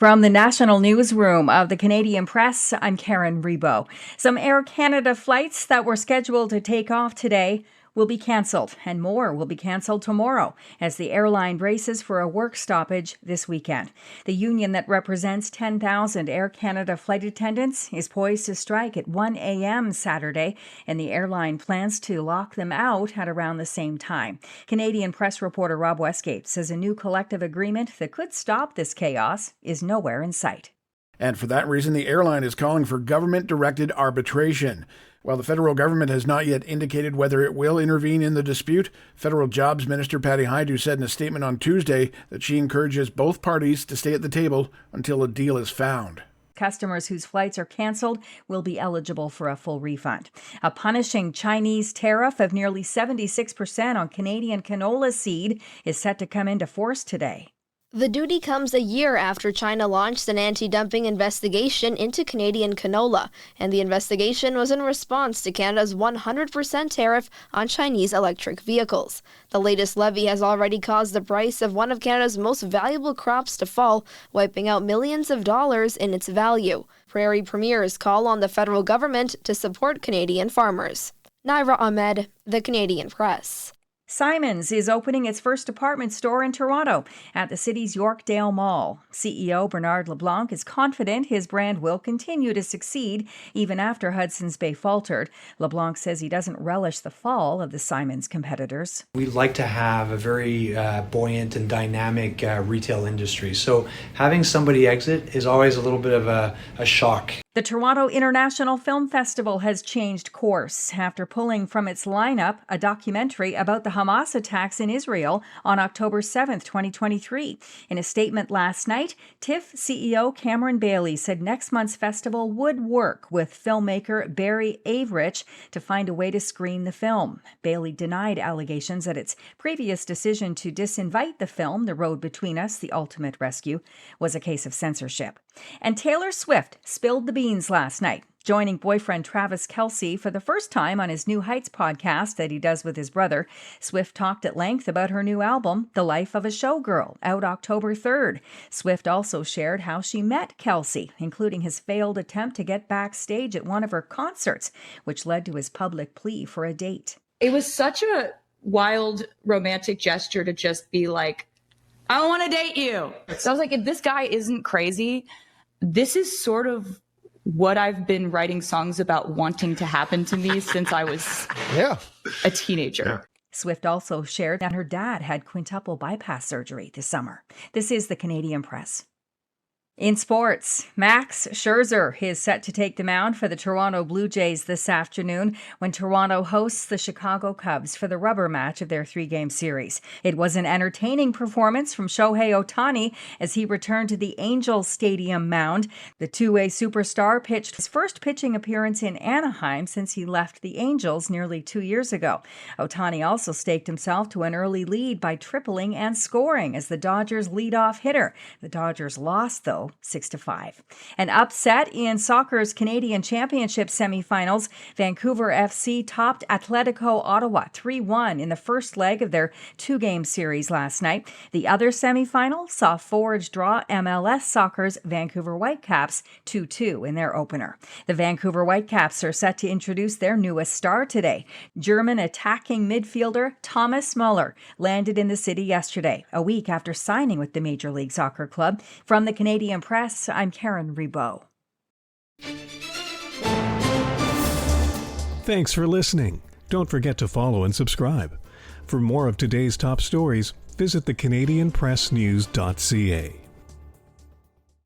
From the National Newsroom of the Canadian Press, I'm Karen Rebo. Some Air Canada flights that were scheduled to take off today will be cancelled, and more will be cancelled tomorrow as the airline braces for a work stoppage this weekend. The union that represents 10,000 Air Canada flight attendants is poised to strike at 1 a.m. Saturday, and the airline plans to lock them out at around the same time. Canadian Press reporter Rob Westgate says a new collective agreement that could stop this chaos is nowhere in sight. And for that reason, the airline is calling for government-directed arbitration. While the federal government has not yet indicated whether it will intervene in the dispute, Federal Jobs Minister Patty Hajdu said in a statement on Tuesday that she encourages both parties to stay at the table until a deal is found. Customers whose flights are canceled will be eligible for a full refund. A punishing Chinese tariff of nearly 76% on Canadian canola seed is set to come into force today. The duty comes a year after China launched an anti-dumping investigation into Canadian canola, and the investigation was in response to Canada's 100% tariff on Chinese electric vehicles. The latest levy has already caused the price of one of Canada's most valuable crops to fall, wiping out millions of dollars in its value. Prairie premiers call on the federal government to support Canadian farmers. Naira Ahmed, The Canadian Press. Simons is opening its first department store in Toronto at the city's Yorkdale Mall. CEO Bernard LeBlanc is confident his brand will continue to succeed even after Hudson's Bay faltered. LeBlanc says he doesn't relish the fall of the Simons competitors. We like to have a very buoyant and dynamic retail industry. So having somebody exit is always a little bit of a shock. The Toronto International Film Festival has changed course after pulling from its lineup a documentary about the Hamas attacks in Israel on October 7, 2023. In a statement last night, TIFF CEO Cameron Bailey said next month's festival would work with filmmaker Barry Averich to find a way to screen the film. Bailey denied allegations that its previous decision to disinvite the film, The Road Between Us, The Ultimate Rescue, was a case of censorship. And Taylor Swift spilled the beans last night, joining boyfriend Travis Kelce for the first time on his New Heights podcast that he does with his brother. Swift talked at length about her new album, The Life of a Showgirl, out October 3rd. Swift also shared how she met Kelce, including his failed attempt to get backstage at one of her concerts, which led to his public plea for a date. It was such a wild romantic gesture to just be like, I want to date you. So I was like, if this guy isn't crazy, this is sort of what I've been writing songs about wanting to happen to me since I was a teenager. Yeah. Swift also shared that her dad had quintuple bypass surgery this summer. This is the Canadian Press. In sports, Max Scherzer is set to take the mound for the Toronto Blue Jays this afternoon when Toronto hosts the Chicago Cubs for the rubber match of their 3-game series. It was an entertaining performance from Shohei Ohtani as he returned to the Angels Stadium mound. The two-way superstar pitched his first pitching appearance in Anaheim since he left the Angels nearly 2 years ago. Ohtani also staked himself to an early lead by tripling and scoring as the Dodgers' leadoff hitter. The Dodgers lost, though, 6-5. An upset in soccer's Canadian Championship semifinals. Vancouver FC topped Atletico Ottawa 3-1 in the first leg of their 2-game series last night. The other semifinal saw Forge draw MLS Soccer's Vancouver Whitecaps 2-2 in their opener. The Vancouver Whitecaps are set to introduce their newest star today. German attacking midfielder Thomas Muller landed in the city yesterday, a week after signing with the Major League Soccer club. From the Canadian Press, I'm Karen Rebo. Thanks for listening. Don't forget to follow and subscribe. For more of today's top stories, visit thecanadianpressnews.ca.